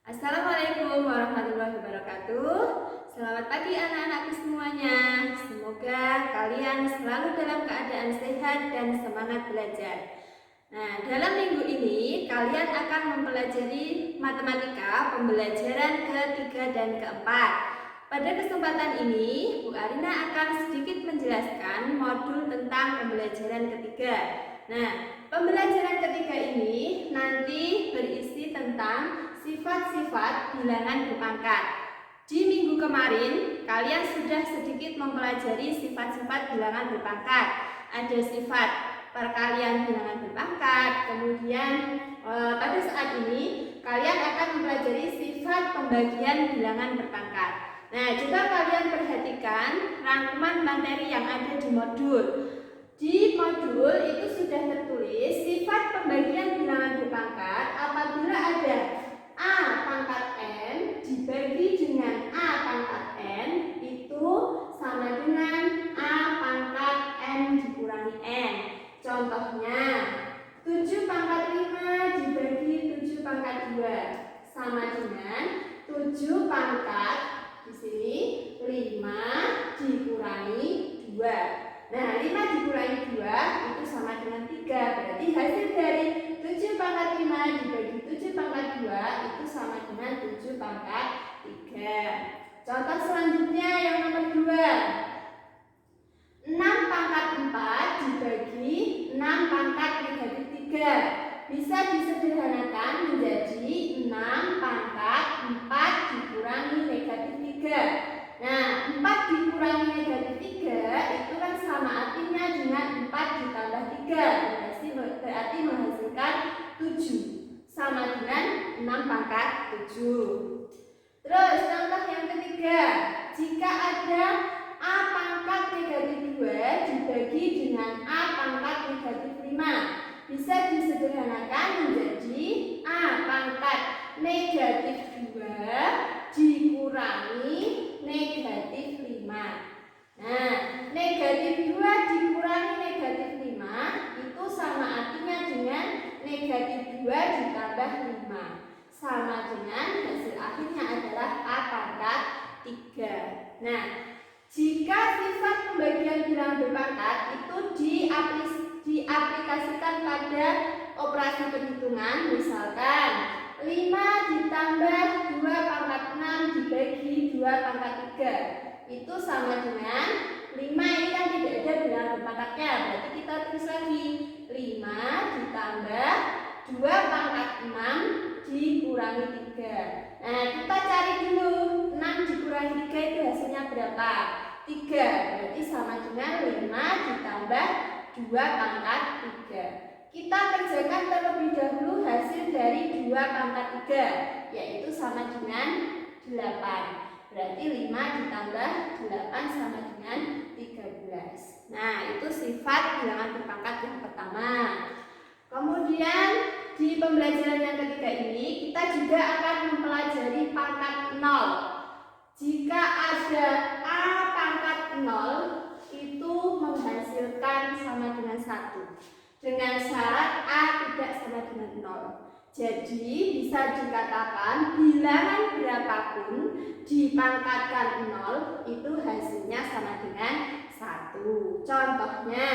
Assalamualaikum warahmatullahi wabarakatuh. Selamat pagi anak-anakku semuanya. Semoga kalian selalu dalam keadaan sehat dan semangat belajar. Nah, dalam minggu ini kalian akan mempelajari matematika pembelajaran ketiga dan keempat. Pada kesempatan ini, Bu Arina akan sedikit menjelaskan modul tentang pembelajaran ketiga. Nah, pembelajaran ketiga ini nanti berisi tentang sifat-sifat bilangan berpangkat. Di minggu kemarin, kalian sudah sedikit mempelajari sifat-sifat bilangan berpangkat. Ada sifat perkalian bilangan berpangkat, kemudian pada saat ini kalian akan mempelajari sifat pembagian bilangan berpangkat. Nah, coba kalian perhatikan rangkuman materi yang ada di modul. Di modul itu sudah tertulis sifat pembagian bilangan berpangkat apabila ada A pangkat N dibagi dengan A pangkat N itu sama dengan A pangkat N dikurangi N. Contohnya 7 pangkat 5 dibagi 7 pangkat 2 sama dengan 7 pangkat di sini 5 dikurangi 2. Nah, 5 dikurangi 2 itu sama dengan 3. Berarti hasil dari 7 pangkat 5 dibagi 7 pangkat 2 itu sama dengan 7 pangkat 3. Contoh selanjutnya yang nomor 2. 6 pangkat 4 dibagi 6 pangkat negatif 3. Bisa disederhanakan menjadi 6 pangkat 4 dikurangi negatif 3. Nah, 4 dikurangi negatif 3 itu kan sama artinya dengan 4 ditambah 3. Berarti menghasilkan 7. Sama dengan 6 pangkat 7. Terus contoh yang ketiga. Jika ada A pangkat negatif 2 dibagi dengan A pangkat negatif 5. Bisa disederhanakan menjadi A pangkat negatif 2 dikurangi negatif 5. Nah, negatif 2 dikurangi negatif 5 itu sama artinya dengan negatif 2 ditambah 5. Sama dengan hasil akhirnya adalah A pangkat 3. Nah, jika sifat pembagian bilangan berpangkat itu diaplikasikan pada operasi perhitungan, misalkan 5 ditambah 2 pangkat 6 dibagi 2 pangkat 3 itu sama dengan 5 ini kan tidak ada bilangan berpangkatnya, berarti kita tulis lagi 5 ditambah 2 pangkat 6 dikurangi 3. Nah, kita cari dulu 6 dikurangi 3 itu hasilnya berapa? 3, berarti sama dengan 5 ditambah 2 pangkat 3. Kita kerjakan terlebih dahulu hasil dari 2 pangkat 3, yaitu sama dengan 8. Berarti 5 ditambah 8 sama dengan 13. Nah, itu sifat bilangan berpangkat yang pertama. Kemudian di pembelajaran yang ketiga ini kita juga akan mempelajari pangkat 0. Jika ada A pangkat 0 itu menghasilkan sama dengan 1. Dengan syarat A tidak sama dengan 0. Jadi bisa dikatakan bilangan berapapun dipangkatkan 0 itu hasilnya sama dengan 1. Contohnya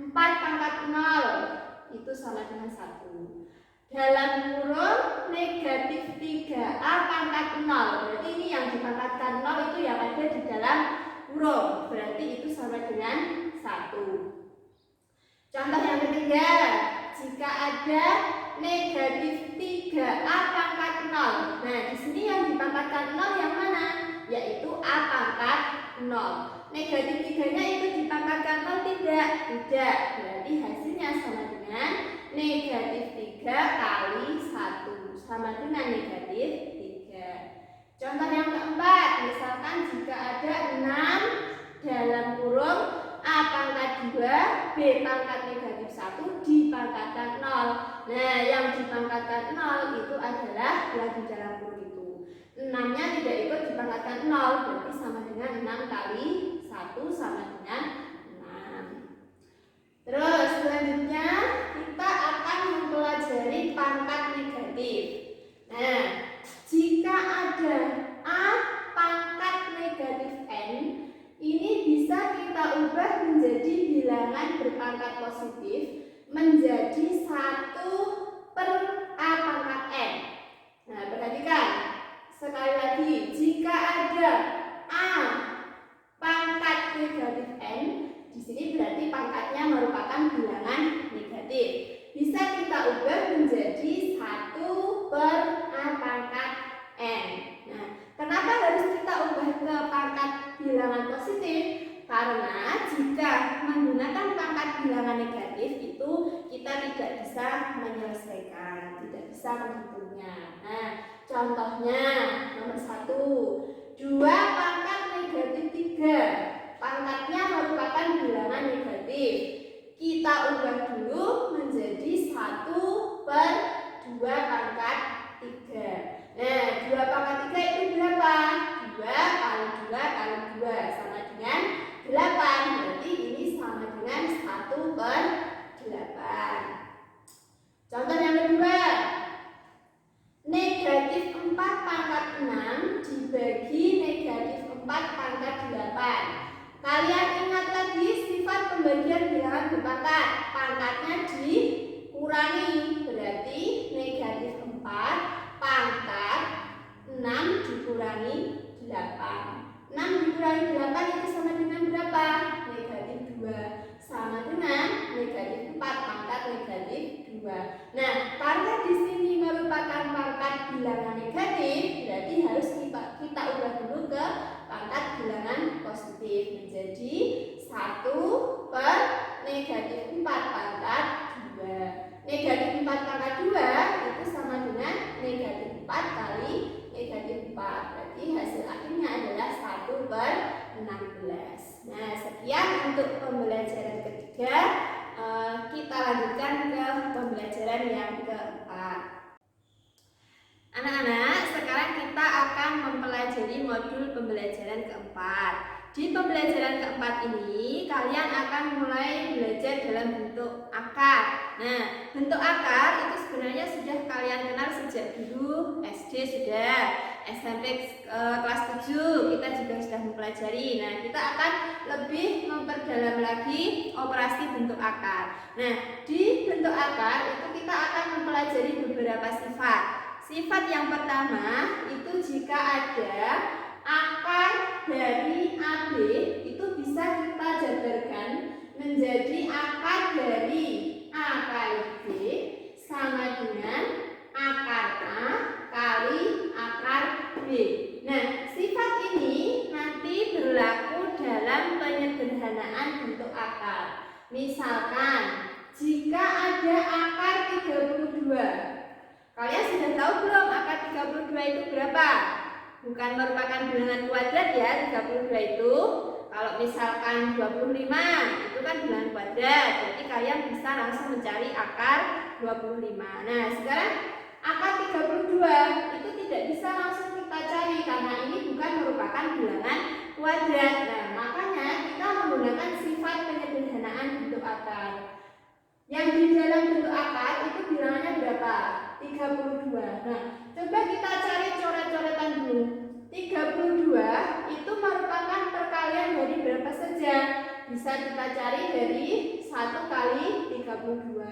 4 pangkat 0 itu sama dengan 1. Dalam kurung negatif 3A pangkat 0. Berarti ini yang dipangkatkan 0 itu yang ada di dalam kurung. Berarti itu sama dengan 1. Contoh yang ketiga, jika ada negatif 3A pangkat 0. Nah, di sini yang dipangkatkan 0 yang mana? Yaitu A pangkat 0. Negatif 3-nya itu dipangkatkan 0 tidak? Tidak. Berarti hasilnya sama dengan negatif 3 kali 1. Sama dengan negatif 3. Contoh yang keempat, misalkan jika ada 6 dalam kurung A pangkat 2, B pangkat negatif 1 dipangkatkan 0. Nah, yang dipangkatkan 0 itu adalah yang di dalam kurung itu. 6-nya tidak ikut dipangkatkan 0, berarti sama dengan 6 kali 1 sama dengan 6. Terus selanjutnya kita akan mempelajari pangkat negatif. Nah, bilangan positif? Karena jika menggunakan pangkat bilangan negatif itu kita tidak bisa menyelesaikan, tidak bisa menghitungnya. Nah, contohnya nomor 1, 2 pangkat negatif 3. Pangkatnya merupakan bilangan negatif. Kita ubah dulu menjadi 1/2 pangkat 3. Nah, 2 pangkat 3 itu berapa? 2 kali 2 kali 2 sama dengan 8. Berarti ini sama dengan 1/8. Contoh yang kedua, negatif 4 pangkat 6 dibagi negatif 4 pangkat 8. Kalian ingat lagi sifat pembagian bilangan berpangkat. Pangkatnya dikurangi. Berarti negatif 4 pangkat 6 dikurangi 8. 6 dikurangi 8 itu sama dengan berapa? Negatif 2. Sama dengan negatif 4 pangkat negatif 2. Nah, karena di sini merupakan pangkat bilangan negatif, berarti harus kita ubah dulu ke pangkat bilangan positif menjadi 1/-4 pangkat 2. Negatif 4 pangkat 2 itu sama dengan negatif 4 kali negatif 4. Berarti hasil akhirnya adalah 1/16. Nah, sekian untuk pembelajaran ketiga. Kita lanjutkan ke pembelajaran yang keempat. Anak-anak, sekarang kita akan mempelajari modul pembelajaran keempat. Di pembelajaran keempat ini, kalian akan mulai belajar dalam bentuk akar. Nah, bentuk akar itu sebenarnya sudah kalian kenal sejak dulu SD sudah, SMP kelas 7 kita juga sudah mempelajari. Nah, kita akan lebih memperdalam lagi operasi bentuk akar. Nah, di bentuk akar itu kita akan mempelajari beberapa sifat. Sifat yang pertama itu jika ada akar dari AB itu bisa kita jabarkan menjadi akar dari A kali B sama dengan akar A kali akar B. Nah, sifat ini nanti berlaku dalam penyederhanaan bentuk akar. Misalkan jika ada akar 32. Kalian sudah tahu belum akar 32 itu berapa? Bukan merupakan bilangan kuadrat ya, 32 itu. Kalau misalkan 25 itu kan bilangan kuadrat. Jadi kalian bisa langsung mencari akar 25. Nah, sekarang akar 32 itu tidak bisa langsung kita cari karena ini bukan merupakan bilangan kuadrat. Nah, makanya kita menggunakan sifat penyederhanaan bentuk akar. Yang di dalam bentuk akar itu bilangannya berapa? 32. Nah, coba kita cari coret-coretan dulu. 32 itu merupakan perkalian dari berapa saja? Bisa kita cari dari 1 kali 32,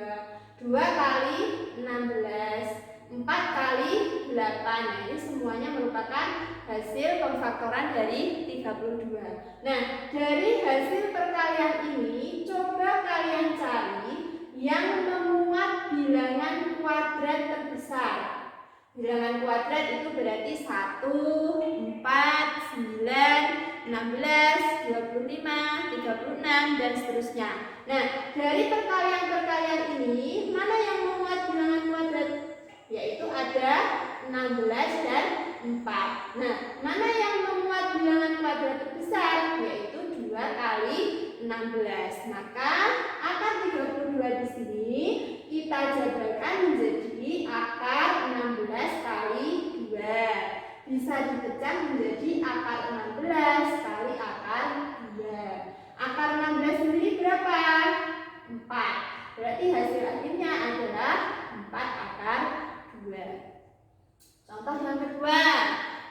2 kali 16, 4 kali 8. Nah, ini semuanya merupakan hasil pemfaktoran dari 32. Nah, dari hasil perkalian ini coba kalian cari yang memuat bilangan kuadrat terbesar. Bilangan kuadrat itu berarti 1, 4, 9, 16, 25, 36 dan seterusnya. Nah, dari perkalian-perkalian ini mana yang memuat bilangan kuadrat? Yaitu ada 16 dan 4. Nah, mana yang memuat bilangan kuadrat terbesar? Yaitu 2 kali 16. Maka akar 32 di sini kita jabarkan menjadi akar 16 kali 2. Bisa dipecah menjadi akar 16 kali akar 2. Akar 16 sendiri berapa? 4. Berarti hasil akhirnya adalah 4 akar 2. Contoh yang kedua,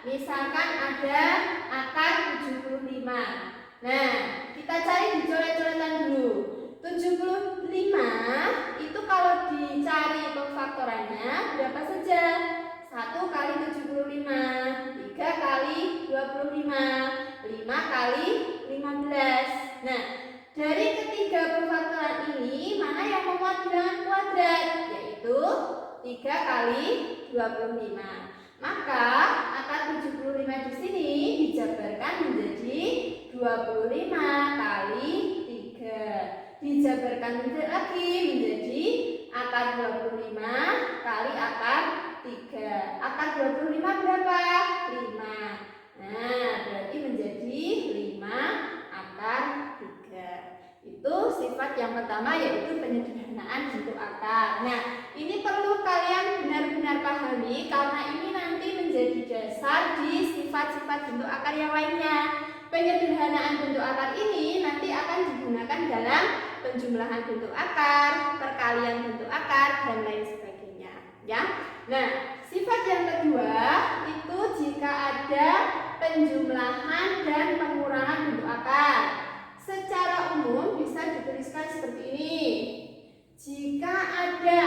misalkan ada akar 75. Nah, kita cari di coret-coretan dulu. 75 itu kalau dicari pemfaktorannya berapa saja? 1 kali 75, 3 kali 25, 5 kali 15. Nah, dari ketiga pemfaktoran ini mana yang memuat bilangan kuadrat? Yaitu 3 kali 25. Maka akar 75 di sini dijabarkan menjadi 25 kali 3. Dijabarkan lagi menjadi akar 25 kali akar 3. Akar 25 berapa? 5. Nah, berarti menjadi 5 akar 3. Itu sifat yang pertama, yaitu penyederhanaan bentuk akar. Nah, ini perlu kalian benar-benar pahami karena ini nanti menjadi dasar di sifat-sifat bentuk akar yang lainnya. Penyederhanaan bentuk akar ini nanti akan digunakan dalam penjumlahan bentuk akar, perkalian bentuk akar, dan lain sebagainya, ya. Nah, sifat yang kedua itu jika ada penjumlahan dan pengurangan bentuk akar. Secara umum bisa dituliskan seperti ini. Jika ada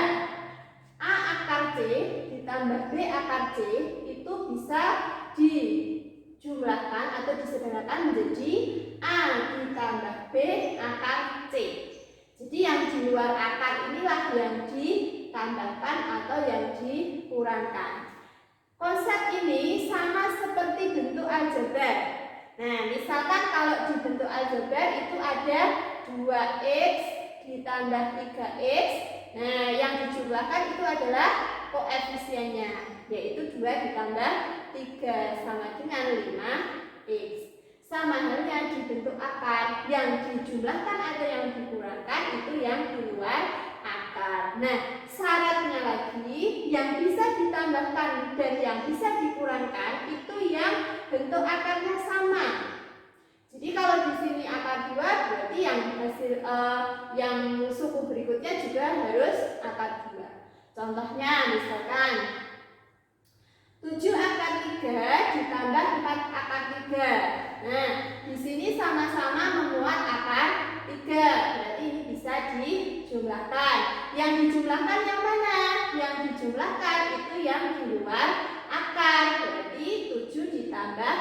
A akar C ditambah B akar C, itu bisa dijumlahkan atau disederhanakan menjadi A ditambah B akar C. Jadi yang di luar akar inilah yang ditambahkan atau yang dikurangkan. Konsep ini sama seperti bentuk aljabar. Nah, misalkan kalau di bentuk aljabar itu ada 2x ditambah 3x. Nah, yang dijumlahkan itu adalah koefisiennya, yaitu 2 ditambah 3 sama dengan 5x. Sama halnya di bentuk akar, yang dijumlahkan atau yang dikurangkan itu yang di luar akar. Nah, syaratnya lagi yang bisa ditambahkan dan yang bisa dikurangkan itu yang bentuk akarnya sama. Jadi kalau di sini akar 2 berarti yang hasil yang suku berikutnya juga harus akar 2. Contohnya misalkan 7 akar 3 ditambah 4 akar 3. Nah, di sini sama-sama memuat akar 3. Berarti ini bisa dijumlahkan. Yang dijumlahkan yang mana? Yang dijumlahkan itu yang di luar akar. Berarti 7 ditambah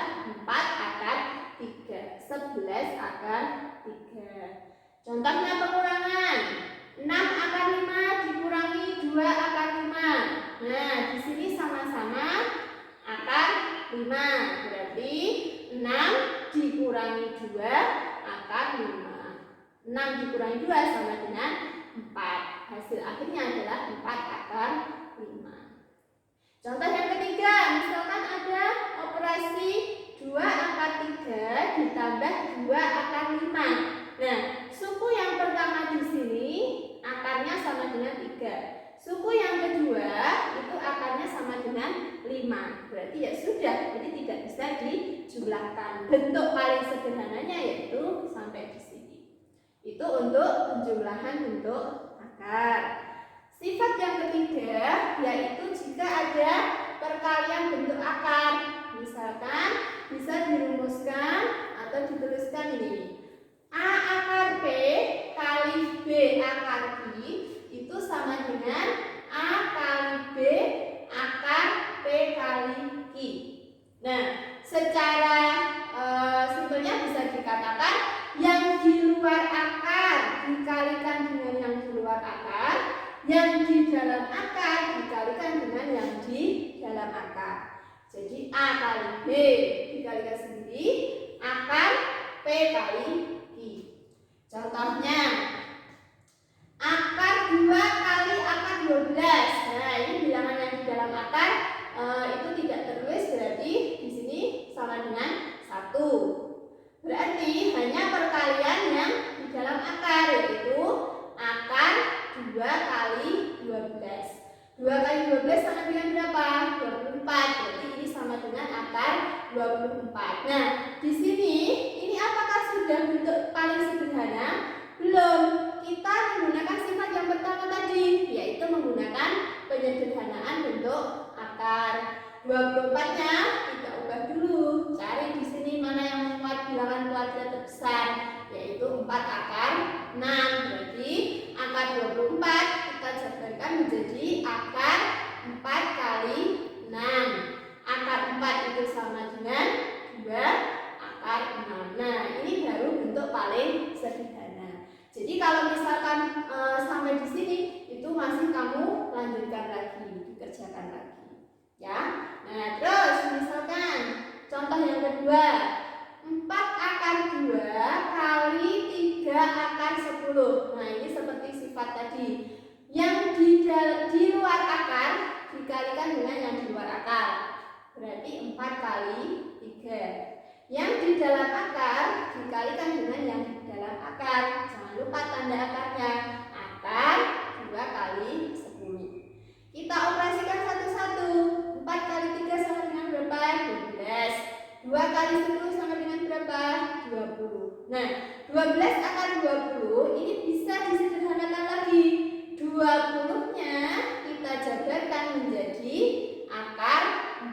4 akar 3. 11 akar 3. Contohnya pengurangan. 6 akar 5 dikurangi 2 akar 5. Nah, di sini sama-sama akar 5. Berarti 6 dikurangi 2 akar 5. 6 dikurangi 2 sama dengan 4. Hasil akhirnya adalah 4 akar 5. Contoh yang ketiga, misalkan ada operasi 2 akar 3 ditambah 2 akar 5. Nah, suku yang pertama di sini akarnya sama dengan 3. Suku yang kedua itu akarnya sama dengan 5. Berarti ya sudah, jadi tidak bisa dijumlahkan. Bentuk paling sederhananya yaitu sampai di sini. Itu untuk penjumlahan bentuk akar. Sifat yang ketiga yaitu jika ada perkalian bentuk akar. Misalkan bisa dirumuskan atau dituliskan ini. A akar P kali B akar Q itu sama dengan A kali B akar P kali Q. Nah, secara simpelnya bisa dikatakan yang di luar akar dikalikan dengan yang di luar akar, yang di dalam akar dikalikan dengan yang di dalam akar. Jadi A kali B dikalikan sendiri akar P kali Q. Contohnya akar 2 kali akar 12. Nah, ini bilangan yang di dalam akar itu tidak tertulis, berarti di sini sama dengan 1. Berarti hanya perkalian yang di dalam akar, yaitu akar 2 kali 12. 2 kali 12 sama dengan berapa? 24. Berarti ini sama dengan akar 24. Nah, di sini ini apakah sudah bentuk paling sederhana? Belum. Kita menggunakan sifat yang pertama tadi, yaitu menggunakan penyederhanaan bentuk akar. 24-nya kita ubah dulu. Cari di sini mana yang memuat bilangan kuadrat terbesar, yaitu 4 akar 6. Berarti akar 24 kita jabarkan menjadi akar 4 kali 6. Akar 4 itu sama dengan 2 akar 6. Nah, ini baru bentuk paling sederhana. Jadi kalau misalkan sampai di sini itu masih kamu lanjutkan lagi, dikerjakan lagi, ya. Nah, yang kedua. 4 akar 2 kali 3 akar 10. Nah, ini seperti sifat tadi. Yang di luar akar dikalikan dengan yang di luar akar. Berarti 4 kali 3. Yang di dalam akar dikalikan dengan yang di dalam akar. Jangan lupa tanda akarnya. Akar 2 kali 10. Kita operasikan satu-satu. 4 kali 3 sama dengan berapa? 12. 2 kali 10 sama dengan berapa? 20. Nah, 12 akar 20 ini bisa disederhanakan lagi. 20-nya kita jabarkan menjadi akar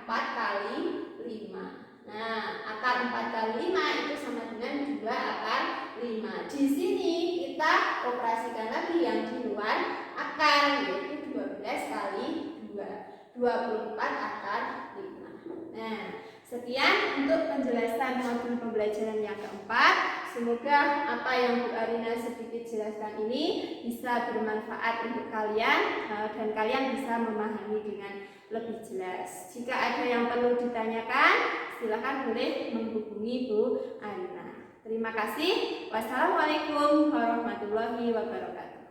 4 kali 5. Nah, akar 4 kali 5 itu sama dengan 2 akar 5. Di sini kita operasikan lagi yang di luar akar, yaitu 12 kali 2. 24 akar 5. Nah, sekian untuk penjelasan modul pembelajaran yang keempat. Semoga apa yang Bu Arina sedikit jelaskan ini bisa bermanfaat untuk kalian dan kalian bisa memahami dengan lebih jelas. Jika ada yang perlu ditanyakan, silakan boleh menghubungi Bu Arina. Terima kasih. Wassalamualaikum warahmatullahi wabarakatuh.